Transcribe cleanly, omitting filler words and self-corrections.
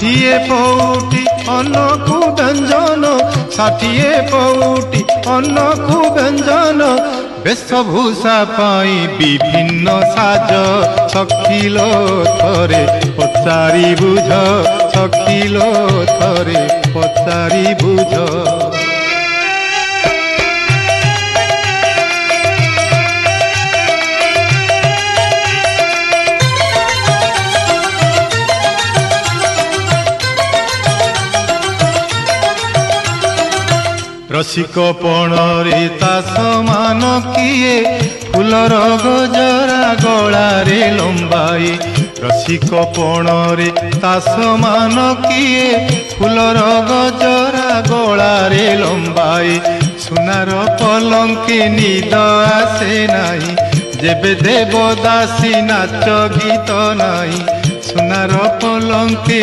ষাঠিয়ে পৌটি অন্নকু ব্যঞ্জন, ষাঠিয়ে পৌটি অন্নকু ব্যঞ্জন, বেশভূষা পাই বিভিন্ন সাজ। সখিল থরে পচারি বুঝ, সখিল থরে পচারি বুঝ। रसिक पणरे ता समान किए, फूलर गजरा गलारे लंबाई। रसिक पणरे ता समान किए, फूलर गजरा गलारे लंबाई। सुनार पलंके निद आसे नाही, जेबे देवदासी नाच गीत नाही। सुनार पलंके